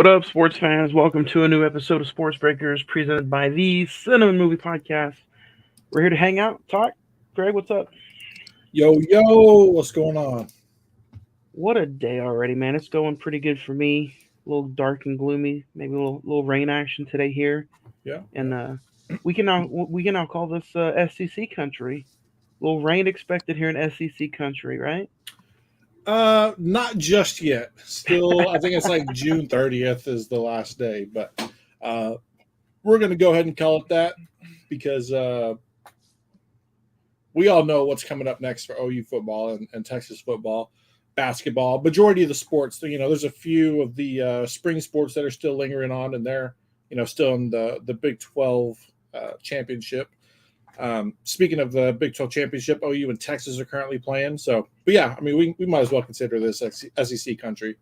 What up, sports fans? Welcome to a new episode of Sports Breakers presented by the Cine-Men Movie Podcast. We're here to hang out, talk. Greg, what's up? Yo, yo, what's going on? What a day already, man. It's going pretty good for me. A little dark and gloomy. Maybe a little rain action today here. Yeah, And we can now call this SEC country. A little rain expected here in SEC country, right? not just yet. Still, I think it's like June 30th is the last day, but uh, we're going to go ahead and call it that because we all know what's coming up next for OU football and Texas football, basketball. Majority of the sports, there's a few of the spring sports that are still lingering on, and they're still in the Big 12 championship. Speaking of the Big 12 championship, OU and Texas are currently playing. So, but yeah, I mean, we might as well consider this SEC country.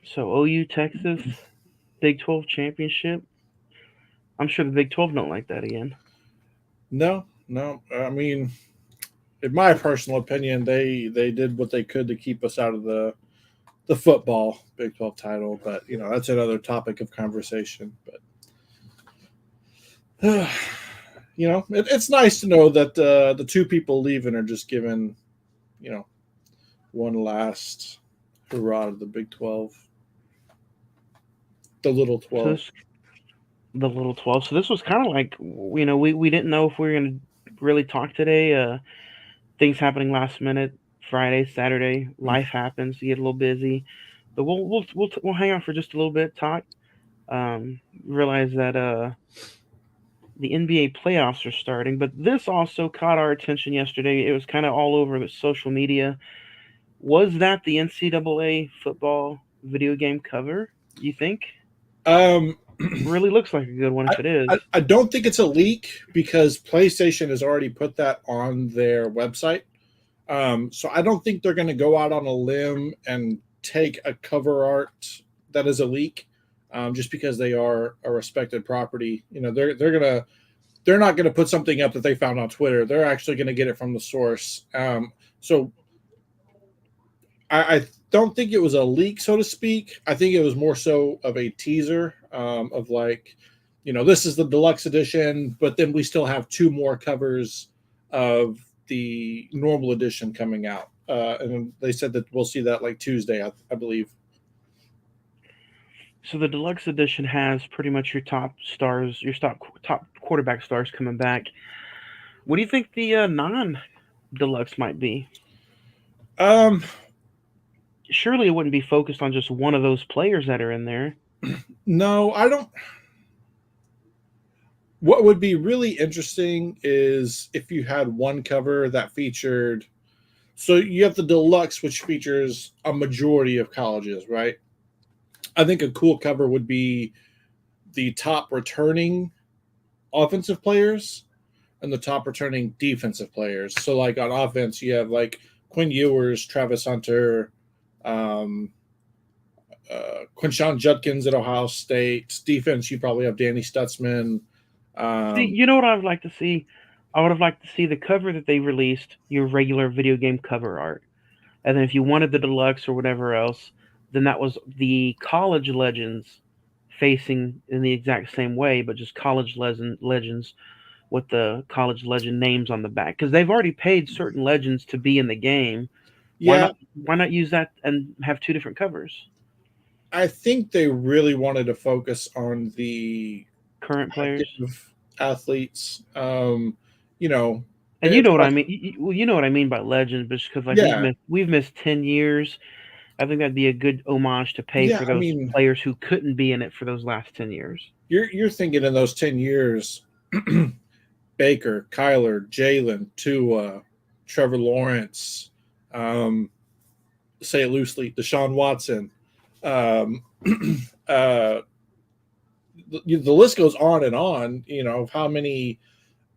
So OU Texas Big 12 championship. I'm sure the Big 12 don't like that again. No. I mean, in my personal opinion, they did what they could to keep us out of the football Big 12 title, but that's another topic of conversation. But it's nice to know that the two people leaving are just giving, one last hurrah to the Big 12, the little 12. So the little 12. So this was kind of like, we didn't know if we were going to really talk today. Things happening last minute, Friday, Saturday, life happens, you get a little busy. But we'll hang out for just a little bit, talk. Realize that the NBA playoffs are starting, but this also caught our attention yesterday. It was kind of all over the social media. Was that the NCAA football video game cover, you think? Um, Really looks like a good one if it is. I don't think it's a leak because PlayStation has already put that on their website. So I don't think they're going to go out on a limb and take a cover art that is a leak, just because they are a respected property. They're not gonna put something up that they found on Twitter. They're actually going to get it from the source. So I don't think it was a leak, so to speak. I think it was more so of a teaser of like, this is the deluxe edition, but then we still have two more covers of the normal edition coming out. And they said that we'll see that like Tuesday, I believe. So the deluxe edition has pretty much your top stars, your top quarterback stars coming back. What do you think the non-deluxe might be? Um, Surely it wouldn't be focused on just one of those players that are in there. no, I don't. What would be really interesting is if you had one cover that featured. So you have the deluxe, which features a majority of colleges, right? I think a cool cover would be the top returning offensive players and the top returning defensive players. So, like on offense, you have like Quinn Ewers, Travis Hunter, Quinshawn Judkins at Ohio State. Defense, you probably have Danny Stutzman. See, you know what I would like to see? I would have liked to see the cover that they released, your regular video game cover art. And then if you wanted the deluxe or whatever else, then that was the college legends facing in the exact same way, but just college legends with the college legend names on the back. Because they've already paid certain legends to be in the game. Why Yeah, not? Why not use that and have two different covers? I think they really wanted to focus on the Current players. active athletes. You know, And you it's know what I like, mean. You know what I mean by legends, but because like yeah, we've missed 10 years. I think that'd be a good homage to pay yeah. for I those mean, players who couldn't be in it for those last 10 years. you're thinking in those 10 years, Baker, Kyler, Jalen, Tua, Trevor Lawrence, um, say it loosely, Deshaun Watson. Um, uh, the list goes on and on. Of how many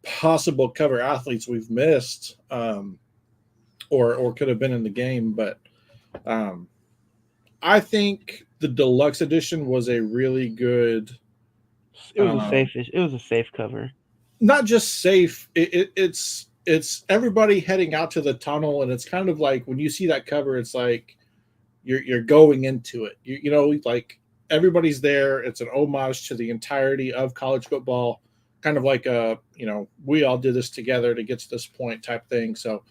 possible cover athletes we've missed, or could have been in the game. But um, I think the deluxe edition was a really good. It was a Um, safe. It was a safe cover. Not just safe. It's everybody heading out to the tunnel, and it's kind of like when you see that cover, it's like you're going into it. You know, like everybody's there. It's an homage to the entirety of college football, kind of like a, you know, we all did this together to get to this point type thing. So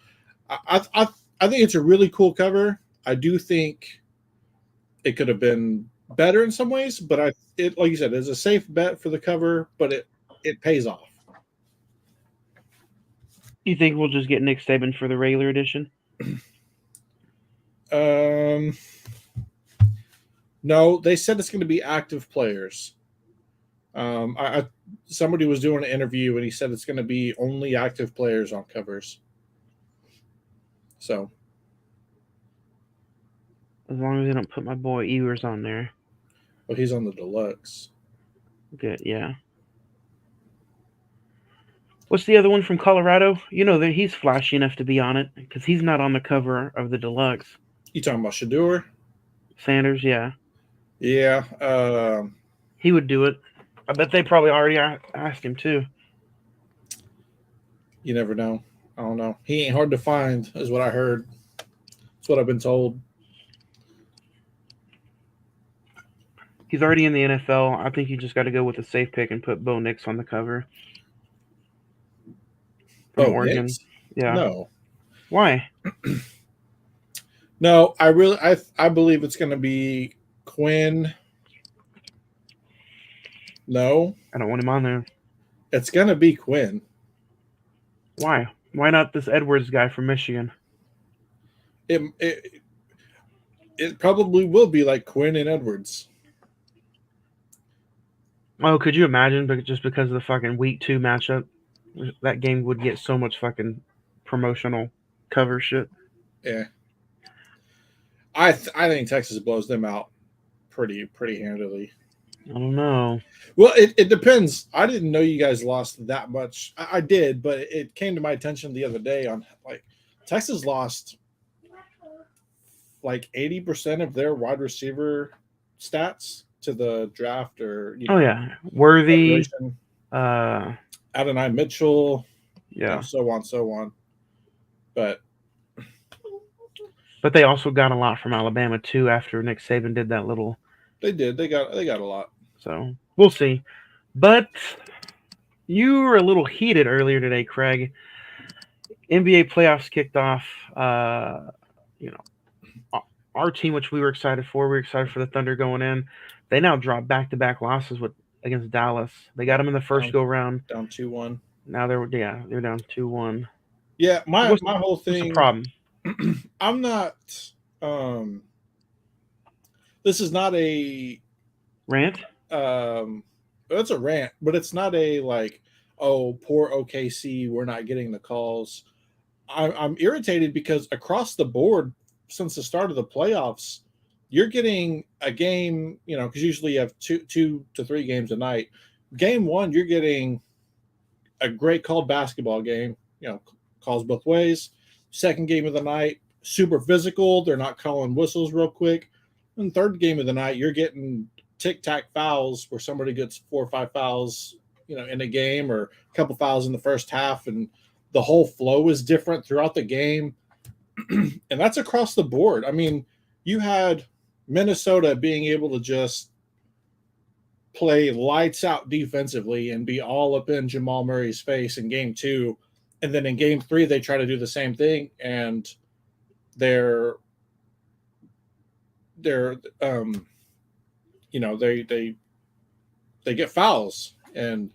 I think it's a really cool cover. I do think it could have been better in some ways, but it like you said, is a safe bet for the cover, but it pays off. You think we'll just get Nick Saban for the regular edition? No, they said it's going to be active players. Somebody was doing an interview and he said it's going to be only active players on covers. So, As long as they don't put my boy Ewers on there. well, he's on the deluxe. Good, yeah. What's the other one from Colorado? You know that he's flashy enough to be on it because he's not on the cover of the deluxe. You talking about Shador? Sanders, yeah. Yeah. He would do it. I bet they probably already asked him too. You never know. I don't know. He ain't hard to find, is what I heard. That's what I've been told. He's already in the NFL. I think you just got to go with a safe pick and put Bo Nix on the cover. From Oregon. Nix? Yeah. No. Why? No, I believe it's going to be Quinn. No. I don't want him on there. It's going to be Quinn. Why? Why not this Edwards guy from Michigan? It probably will be like Quinn and Edwards. Oh, could you imagine? But just because of the fucking week 2 matchup, that game would get so much fucking promotional cover shit. Yeah. I think Texas blows them out pretty handily. I don't know. Well, it depends. I didn't know you guys lost that much. I did, but it came to my attention the other day on like Texas lost like 80% of their wide receiver stats to the draft or oh yeah, Worthy, Adonai Mitchell, yeah, so on. But they also got a lot from Alabama too after Nick Saban did that little. They did. They got a lot. So we'll see. But you were a little heated earlier today, Craig. NBA playoffs kicked off. You know, our team, which we were excited for, the Thunder going in. They now dropped back-to-back losses against Dallas. They got them in the first go round. Down 2-1. Now they're down 2-1. Yeah, my whole thing. What's the problem? I'm not. This is not a rant. It's a rant, but it's not a like, oh, poor OKC, we're not getting the calls. I'm irritated because across the board, since the start of the playoffs, you're getting a game, you know, because usually you have two to three games a night. Game 1, you're getting a great called basketball game, you know, calls both ways. Second game of the night, super physical. They're not calling whistles real quick. And third game of the night, you're getting tic-tac fouls where somebody gets 4 or 5 fouls, you know, in a game, or a couple fouls in the first half, and the whole flow is different throughout the game. And that's across the board. I mean, you had Minnesota being able to just play lights out defensively and be all up in Jamal Murray's face in game 2. And then in game 3, they try to do the same thing, and they're you know, they get fouls, and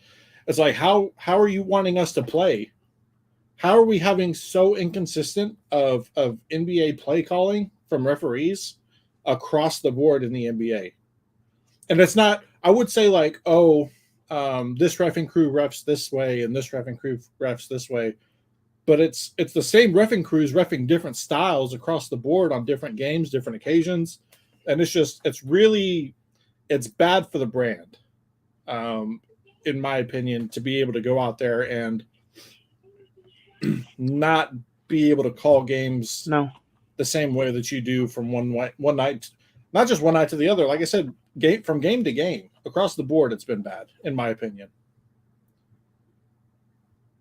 it's like, how are you wanting us to play? How are we having so inconsistent of NBA play calling from referees across the board in the NBA? And it's not, I would say like, oh, this reffing crew refs this way and this reffing crew refs this way, but it's the same reffing crews reffing different styles across the board on different games, different occasions, and it's bad for the brand, in my opinion, to be able to go out there and not be able to call games the same way that you do from one night, not just one night to the other. Like I said, from game to game across the board, it's been bad, in my opinion.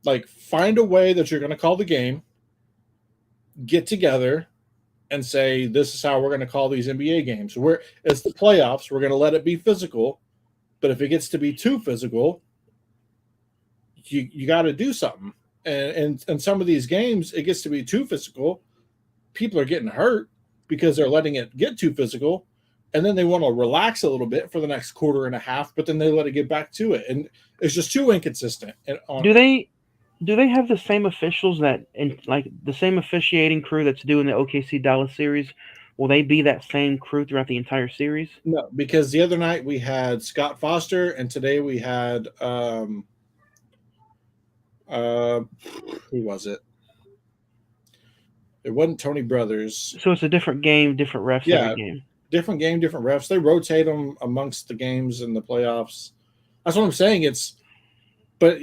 Like, find a way that you're going to call the game, get together, and say, this is how we're going to call these NBA games. It's the playoffs. We're going to let it be physical. But if it gets to be too physical, you got to do something. And some of these games, it gets to be too physical. People are getting hurt because they're letting it get too physical. And then they want to relax a little bit for the next quarter and a half, but then they let it get back to it. And it's just too inconsistent. Do they have the same officials that, and like the same officiating crew that's doing the OKC Dallas series? Will they be that same crew throughout the entire series? No, because the other night we had Scott Foster, and today we had who was it? It wasn't Tony Brothers. So it's a different game, different refs every game. Different game, different refs. They rotate them amongst the games in the playoffs. That's what I'm saying. But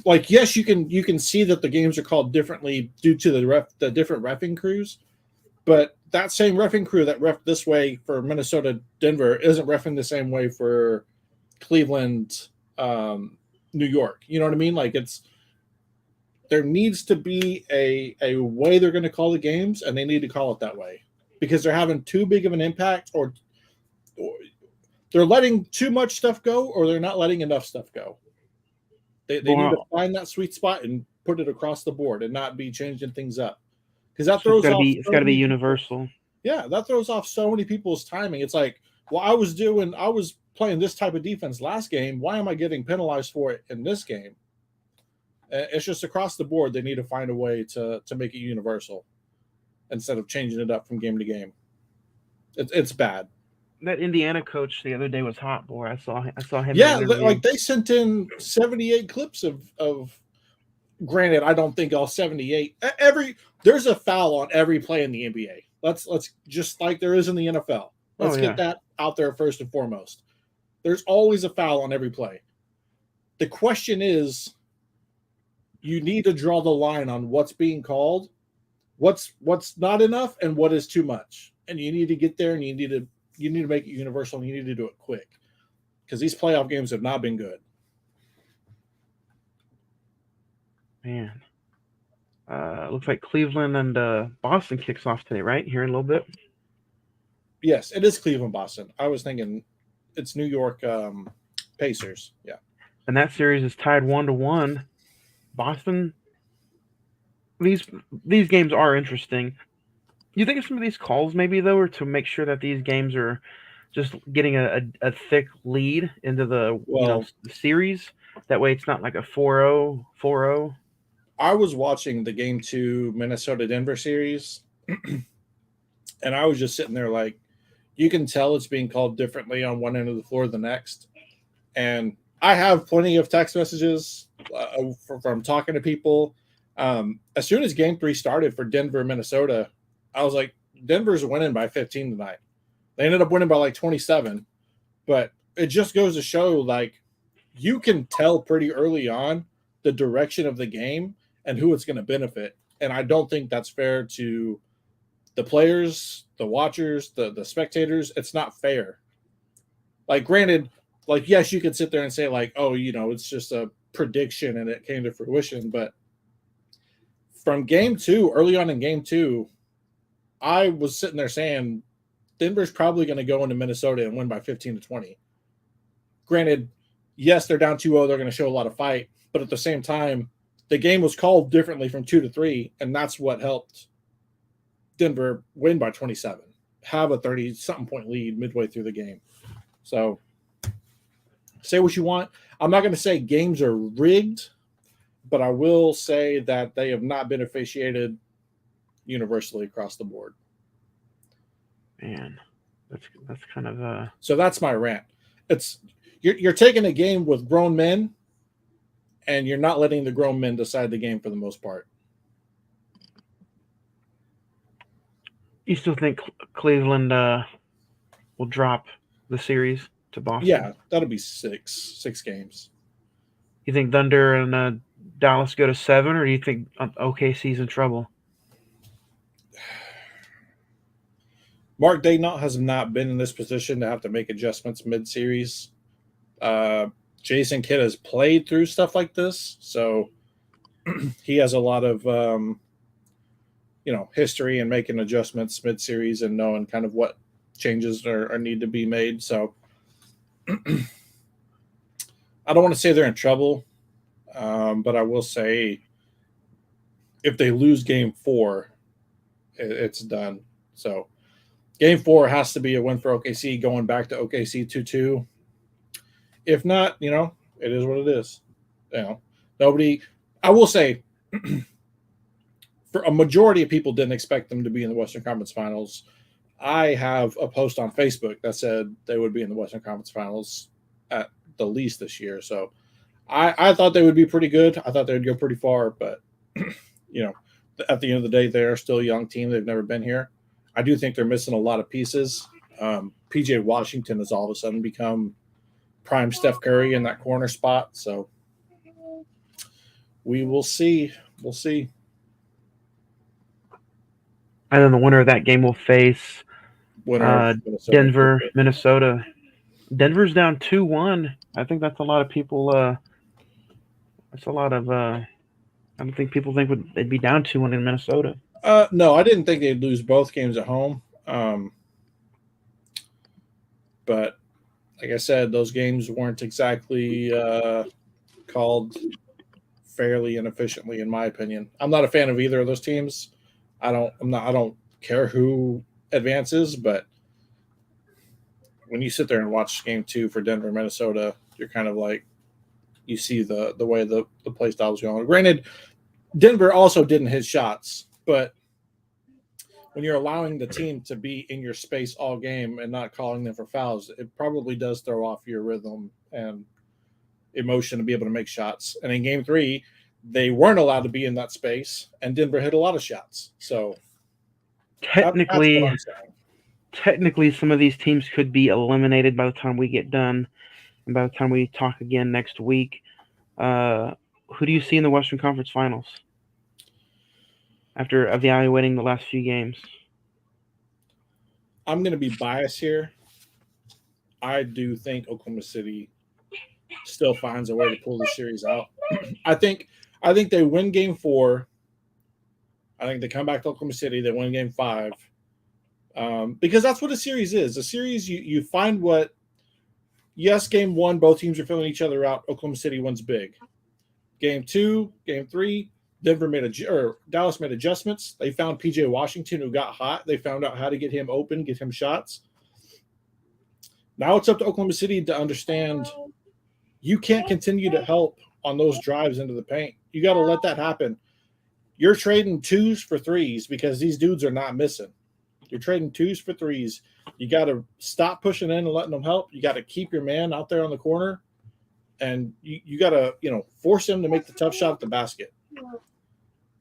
like, yes, you can see that the games are called differently due to the different reffing crews. But that same reffing crew that ref this way for Minnesota, Denver isn't reffing the same way for Cleveland, New York. You know what I mean? Like, there needs to be a way they're going to call the games, and they need to call it that way because they're having too big of an impact, or they're letting too much stuff go, or they're not letting enough stuff go. They need to find that sweet spot and put it across the board and not be changing things up. Because that throws off. It's got to be universal. Yeah, that throws off so many people's timing. It's like, well, I was playing this type of defense last game. Why am I getting penalized for it in this game? It's just across the board. They need to find a way to make it universal instead of changing it up from game to game. It's bad. That Indiana coach the other day was hot, boy. I saw him. Yeah, like they sent in 78 clips of. Granted, I don't think all 78. There's a foul on every play in the NBA. Let's just like there is in the NFL. Let's get that out there first and foremost. There's always a foul on every play. The question is, you need to draw the line on what's being called, what's not enough, and what is too much. And you need to get there, and you need to make it universal, and you need to do it quick because these playoff games have not been good. Man, looks like Cleveland and Boston kicks off today, right? Here in a little bit. Yes, it is Cleveland, Boston. I was thinking it's New York Pacers. Yeah, and that series is tied 1-1. Boston. These games are interesting. You think of some of these calls maybe though, or to make sure that these games are just getting a thick lead into the the series. That way, it's not like a 4-0, 4-0. I was watching the Game 2 Minnesota-Denver series, and I was just sitting there like, you can tell it's being called differently on one end of the floor than the next. And I have plenty of text messages from talking to people. As soon as Game 3 started for Denver, Minnesota, I was like, Denver's winning by 15 tonight. They ended up winning by like 27. But it just goes to show, like, you can tell pretty early on the direction of the game and who it's going to benefit. And I don't think that's fair to the players, the watchers, the spectators. It's not fair. Like, granted, like, yes, you could sit there and say, like, oh, it's just a prediction and it came to fruition. But from Game 2, early on in Game 2, I was sitting there saying Denver's probably going to go into Minnesota and win by 15-20. Granted, yes, they're down 2-0. They're going to show a lot of fight. But at the same time, the game was called differently from 2-3, and that's what helped Denver win by 27, have a 30-something point lead midway through the game. So say what you want. I'm not going to say games are rigged, but I will say that they have not been officiated universally across the board. Man, that's kind of So that's my rant. It's you're taking a game with grown men, and you're not letting the grown men decide the game for the most part. You still think Cleveland will drop the series to Boston? Yeah, that'll be six games. You think Thunder and Dallas go to 7, or do you think OKC's in trouble? Mark Daigneault has not been in this position to have to make adjustments mid-series. Jason Kidd has played through stuff like this, so he has a lot of history and making adjustments mid-series and knowing kind of what changes are need to be made. So I don't want to say they're in trouble, but I will say if they lose game 4, it's done. So game 4 has to be a win for OKC, going back to OKC 2-2. If not, it is what it is. Nobody. I will say, for a majority of people, didn't expect them to be in the Western Conference Finals. I have a post on Facebook that said they would be in the Western Conference Finals at the least this year. So I thought they would be pretty good. I thought they would go pretty far, but at the end of the day, they're still a young team. They've never been here. I do think they're missing a lot of pieces. PJ Washington has all of a sudden become prime Steph Curry in that corner spot. So we will see. We'll see. And then the winner of that game will face Denver, Minnesota. Denver's down 2-1. I think that's a lot of people. That's a lot of. I don't think people think they'd be down 2-1 in Minnesota. No, I didn't think they'd lose both games at home. But like I said, those games weren't exactly called fairly and efficiently, in my opinion. I'm not a fan of either of those teams. I don't care who advances, but when you sit there and watch game 2 for Denver, Minnesota, you're kind of like, you see the way the play style was going. Granted, Denver also didn't hit shots, but when you're allowing the team to be in your space all game and not calling them for fouls, it probably does throw off your rhythm and emotion to be able to make shots. And in game 3, they weren't allowed to be in that space, and Denver hit a lot of shots. So technically, some of these teams could be eliminated by the time we get done and by the time we talk again next week. Who do you see in the Western Conference Finals after evaluating the last few games? I'm going to be biased here. I do think Oklahoma City still finds a way to pull the series out. I think they win game 4. I think they come back to Oklahoma City. They win game 5. Because that's what a series is. A series, you find what, yes, game 1, both teams are filling each other out. Oklahoma City wins big. Game 2, game 3, Dallas made adjustments. They found PJ Washington, who got hot. They found out how to get him open, get him shots. Now it's up to Oklahoma City to understand you can't continue to help on those drives into the paint. You got to let that happen. You're trading 2s for 3s because these dudes are not missing. You're trading 2s for 3s. You got to stop pushing in and letting them help. You got to keep your man out there on the corner, and you got to force him to make the tough shot at the basket.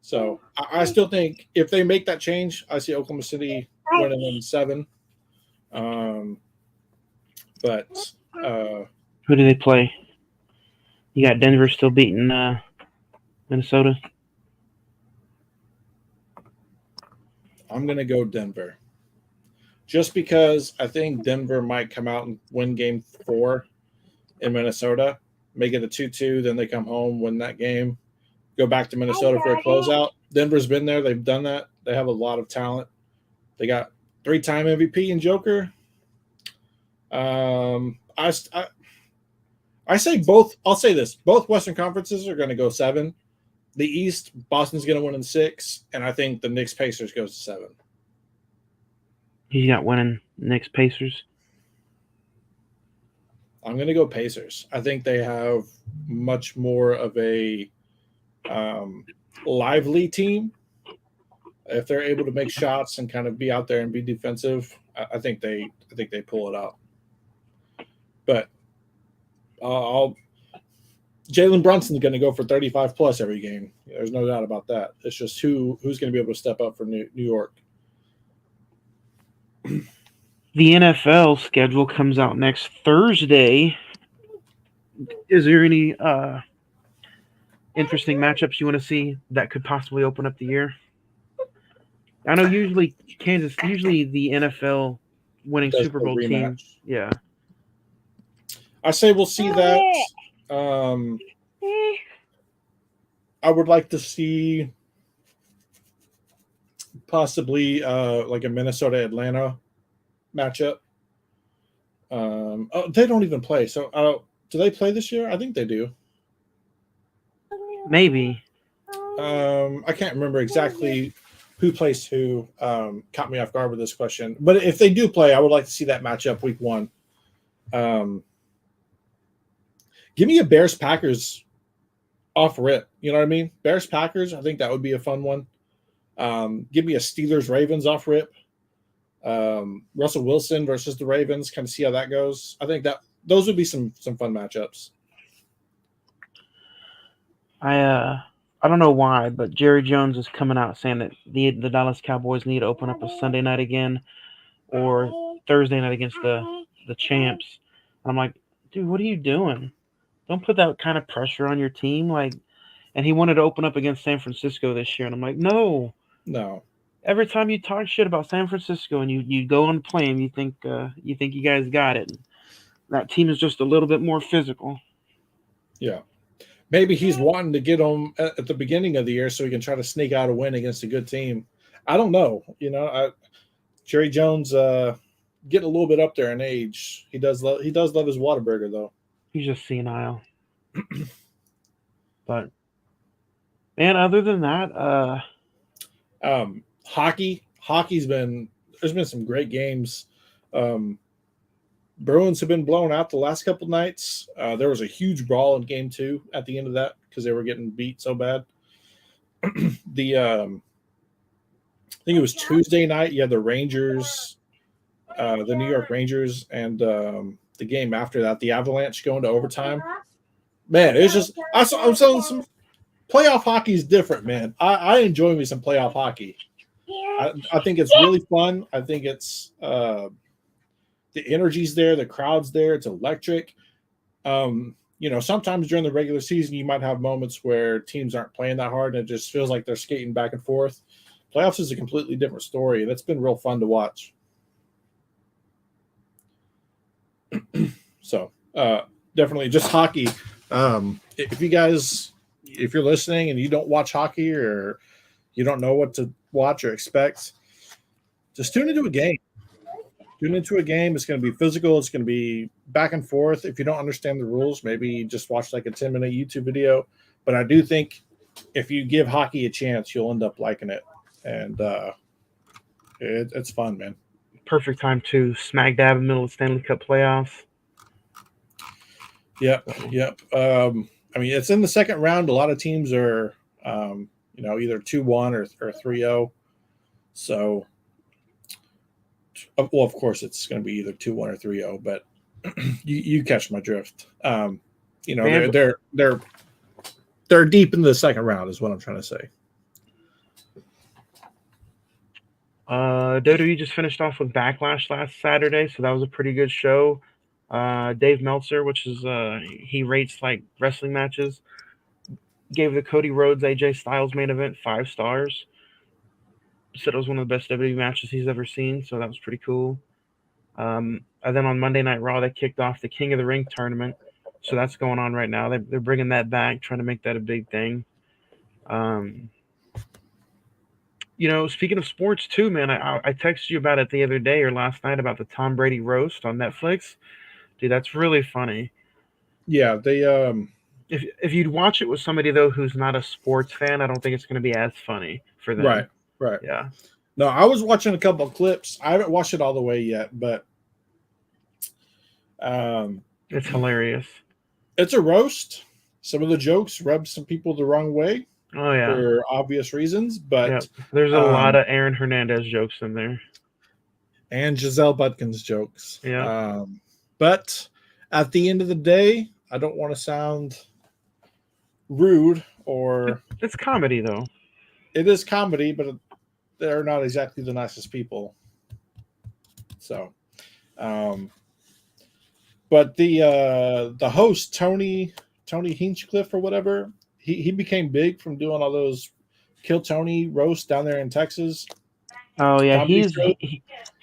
So I still think if they make that change, I see Oklahoma City winning in 7. But who do they play? You got Denver still beating Minnesota. I'm going to go Denver. Just because I think Denver might come out and win game 4 in Minnesota, make it a 2-2, then they come home, win that game, go back to Minnesota for a closeout. Denver's been there. They've done that. They have a lot of talent. They got 3-time MVP in Joker. I say both. I'll say this. Both Western Conferences are going to go 7. The East, Boston's going to win in 6, and I think the Knicks Pacers goes to 7. You got winning Knicks Pacers? I'm going to go Pacers. I think they have much more of a lively team. If they're able to make shots and kind of be out there and be defensive, I think they pull it out. But Jalen Brunson's going to go for 35 plus every game. There's no doubt about that. It's just who's going to be able to step up for New York. The NFL schedule comes out next Thursday. Is there any interesting matchups you want to see that could possibly open up the year? I know usually the NFL winning Super Bowl team. Yeah. I say we'll see that. I would like to see possibly like a Minnesota Atlanta matchup. They don't even play. So do they play this year? I think they do. Maybe. I can't remember exactly who plays who. Caught me off guard with this question. But if they do play, I would like to see that matchup week 1. Give me a Bears Packers off rip. You know what I mean? Bears Packers. I think that would be a fun one. Give me a Steelers Ravens off rip. Russell Wilson versus the Ravens. Kind of see how that goes. I think that those would be some fun matchups. I don't know why, but Jerry Jones is coming out saying that the Dallas Cowboys need to open up a Sunday night again or Thursday night against the champs. And I'm like, dude, what are you doing? Don't put that kind of pressure on your team. Like, and he wanted to open up against San Francisco this year, and I'm like, no. Every time you talk shit about San Francisco and you go on play and you think you guys got it, that team is just a little bit more physical. Yeah. Maybe he's wanting to get them at the beginning of the year so he can try to sneak out a win against a good team. I don't know. Jerry Jones getting a little bit up there in age. He does love his Whataburger though. He's just senile. But man, other than that, hockey's there's been some great games. Bruins have been blown out the last couple nights. There was a huge brawl in game 2 at the end of that because they were getting beat so bad. I think it was Tuesday night. You had the Rangers, the New York Rangers, and the game after that, the Avalanche going to overtime. Man, it's just I'm saying some playoff hockey is different, man. I enjoy me some playoff hockey. I think it's really fun. I think it's the energy's there, the crowd's there, it's electric. Sometimes during the regular season, you might have moments where teams aren't playing that hard and it just feels like they're skating back and forth. Playoffs is a completely different story, and it's been real fun to watch. So definitely just hockey. If you're listening and you don't watch hockey or you don't know what to watch or expect, just tune into a game. It's going to be physical. It's going to be back and forth. If you don't understand the rules, maybe just watch like a 10-minute YouTube video. But I do think if you give hockey a chance, you'll end up liking it. And it's fun, man. Perfect time to smack dab in the middle of the Stanley Cup playoffs. Yep. It's in the second round. A lot of teams are, either 2-1 or 3-0. So, well, of course, it's going to be either 2-1 or 3-0, but you catch my drift. They're deep into the second round is what I'm trying to say. Dodo, you just finished off with Backlash last Saturday, so that was a pretty good show. Dave Meltzer, which is he rates like wrestling matches, gave the Cody Rhodes AJ Styles main event 5 stars. Said it was one of the best WWE matches he's ever seen, so that was pretty cool. And then on Monday Night Raw, they kicked off the King of the Ring tournament, so that's going on right now. They're bringing that back, trying to make that a big thing. Speaking of sports too, man, I texted you about it the other day or last night about the Tom Brady roast on Netflix. Dude, that's really funny. Yeah, they if you'd watch it with somebody though who's not a sports fan, I don't think it's going to be as funny for them. Right. Yeah. No, I was watching a couple of clips. I haven't watched it all the way yet, but it's hilarious. It's a roast. Some of the jokes rub some people the wrong way. Oh yeah, for obvious reasons. But there's a lot of Aaron Hernandez jokes in there, and Giselle Butkin's jokes. Yeah. But at the end of the day, I don't want to sound rude or. It's comedy, though. It is comedy, but they're not exactly the nicest people. So, but the host Tony Hinchcliffe or whatever, he became big from doing all those Kill Tony roasts down there in Texas. Oh yeah, he's the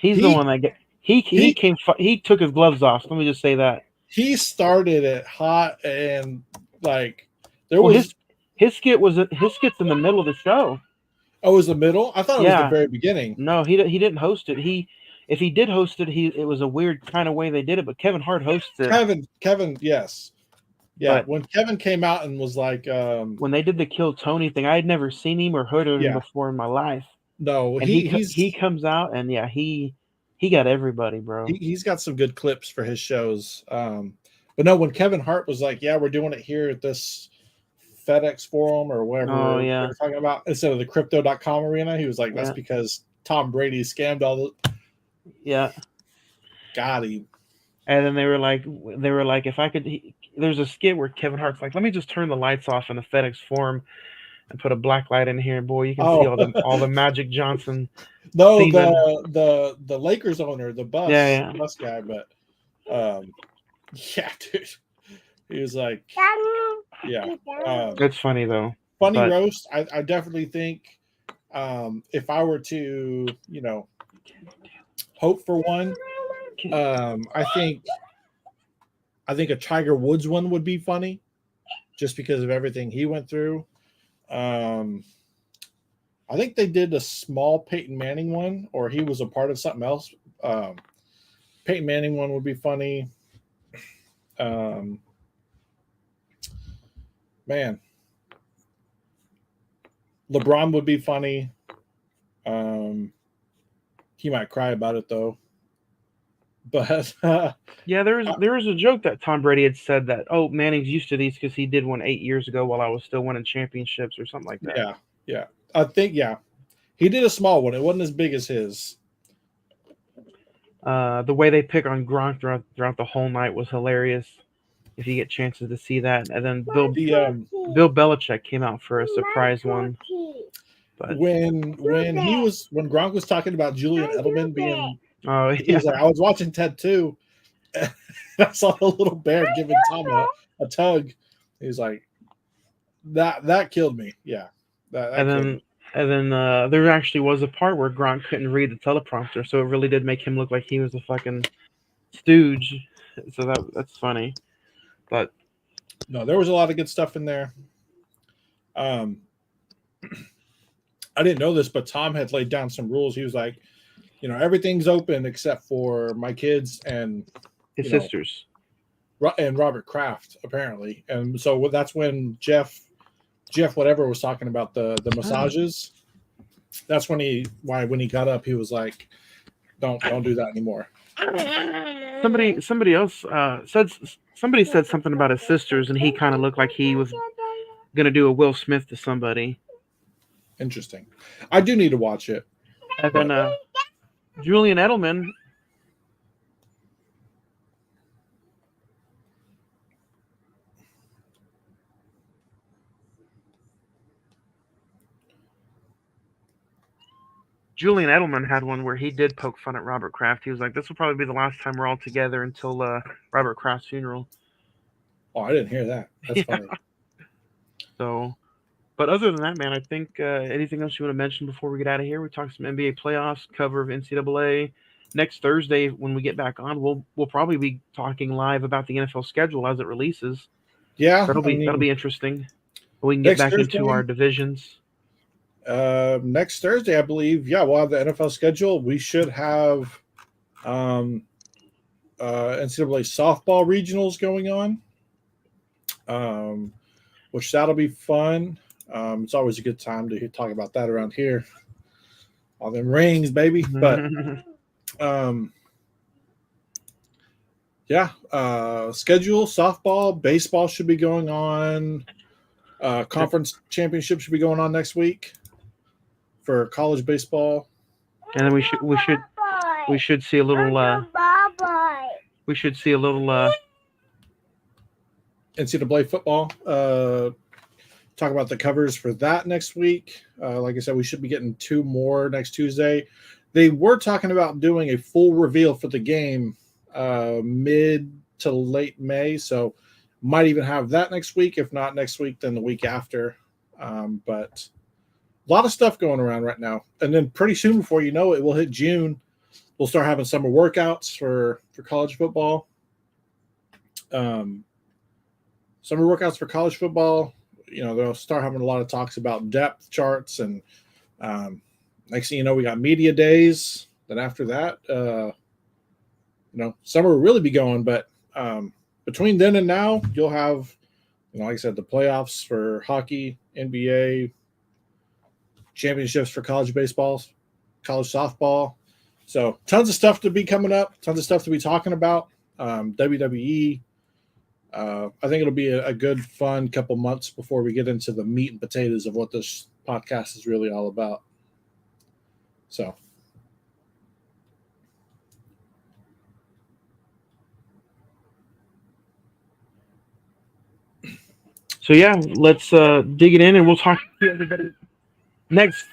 one that he took his gloves off. Let me just say that he started it hot and like there was his skit's in the middle of the show. Oh, it was the middle? I thought it was the Yeah, very beginning. no, he didn't host it. If he did host it, it was a weird kind of way they did it. But Kevin Hart hosts it. Kevin, yes. Yeah, But when Kevin came out and was like, when they did the Kill Tony thing, I had never seen him or heard of him yeah, before in my life. no, And he comes out and yeah, he got everybody, bro. he's got some good clips for his shows. But no, when Kevin Hart was like, "Yeah, we're doing it here at this FedEx Forum or Oh whatever yeah, they're talking about instead of the Crypto.com arena," he was like, "That's yeah, because Tom Brady scammed all the yeah. got him." And then they were like, if I could, there's a skit where Kevin Hart's like, let me just turn the lights off in the FedEx Forum and put a black light in here, and boy, you can see Oh all the Magic Johnson no, semen. the Lakers owner, the Yeah, bus guy, but yeah, dude, he was like, yeah, yeah. It's funny though, funny but roast. I definitely think if I were to, hope for one, I think a Tiger Woods one would be funny, just because of everything he went through. I think they did a small Peyton Manning one, or he was a part of something else. Peyton Manning one would be funny. Man, LeBron would be funny. He might cry about it though. But yeah, there was a joke that Tom Brady had said that, oh, Manning's used to these because he did one 8 years ago while I was still winning championships or something like that. yeah, I think he did a small one. It wasn't as big as his. The way they pick on Gronk throughout the whole night was hilarious. If you get chances to see that, and then Bill Belichick came out for a surprise one. But when Gronk was talking about Julian Edelman being, oh he yeah, was like, I was watching Ted 2. And I saw the little bear giving Tom a tug. He was like, that killed me. Yeah, that and killed then me. there actually was a part where Gronk couldn't read the teleprompter, so it really did make him look like he was a fucking stooge. So that's funny. But No, there was a lot of good stuff in there. I didn't know this, but Tom had laid down some rules. He was like, everything's open except for my kids and his sisters and Robert Kraft, apparently. And so that's when Jeff whatever was talking about the massages. That's when he got up, he was like, don't do that anymore. Somebody else said something about his sisters, and he kind of looked like he was gonna do a Will Smith to somebody. Interesting. I do need to watch it. And then Julian Edelman. Julian Edelman had one where he did poke fun at Robert Kraft. He was like, "This will probably be the last time we're all together until Robert Kraft's funeral." Oh, I didn't hear that. That's funny. So, but other than that, man, I think anything else you want to mention before we get out of here? We talked some NBA playoffs, cover of NCAA. Next Thursday, when we get back on, we'll probably be talking live about the NFL schedule as it releases. Yeah, That'll be interesting. We can get next back Thursday, into our divisions. Next Thursday, I believe. Yeah, we'll have the NFL schedule. We should have NCAA softball regionals going on, which that'll be fun. It's always a good time to talk about that around here. All them rings, baby. But schedule, softball, baseball should be going on. Conference championship should be going on next week for college baseball. And then we should see a little NCAA football. Talk about the covers for that next week. Like I said, we should be getting 2 more next Tuesday. They were talking about doing a full reveal for the game mid to late May, so might even have that next week. If not next week, then the week after. But a lot of stuff going around right now. And then pretty soon, before you know it, we'll hit June. We'll start having summer workouts for college football. Summer workouts for college football. They'll start having a lot of talks about depth charts and Next thing you know, we got media days. Then after that, summer will really be going. But between then and now, you'll have, like I said, the playoffs for hockey, NBA, championships for college baseball, college softball. So tons of stuff to be coming up, tons of stuff to be talking about. WWE. I think it'll be a good, fun couple months before we get into the meat and potatoes of what this podcast is really all about. So yeah, let's dig it in, and we'll talk to everybody next.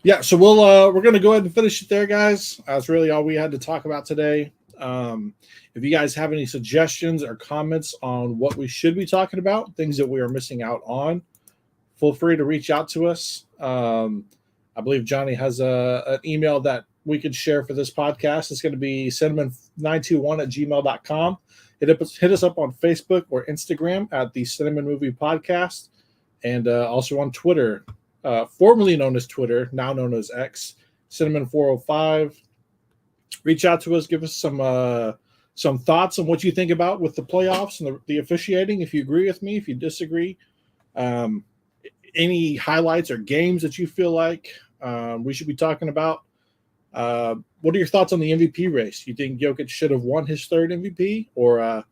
Yeah, so we're gonna go ahead and finish it there, guys. That's really all we had to talk about today. If you guys have any suggestions or comments on what we should be talking about, things that we are missing out on, feel free to reach out to us. I believe Johnny has an email that we could share for this podcast. It's going to be cinemen921@gmail.com. Hit us up on Facebook or Instagram at the Cine-Men Movie Podcast, and also on Twitter, formerly known as Twitter, now known as X, Cinemen405. Reach out to us. Give us some thoughts on what you think about with the playoffs and the officiating. If you agree with me, if you disagree, any highlights or games that you feel like we should be talking about. What are your thoughts on the MVP race? You think Jokic should have won his third MVP, or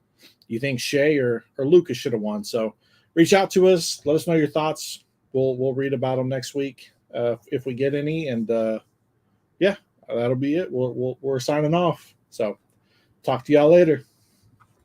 you think Shea or Lucas should have won? So reach out to us. Let us know your thoughts. We'll read about them next week if we get any. And yeah, that'll be it. We're signing off. So talk to y'all later.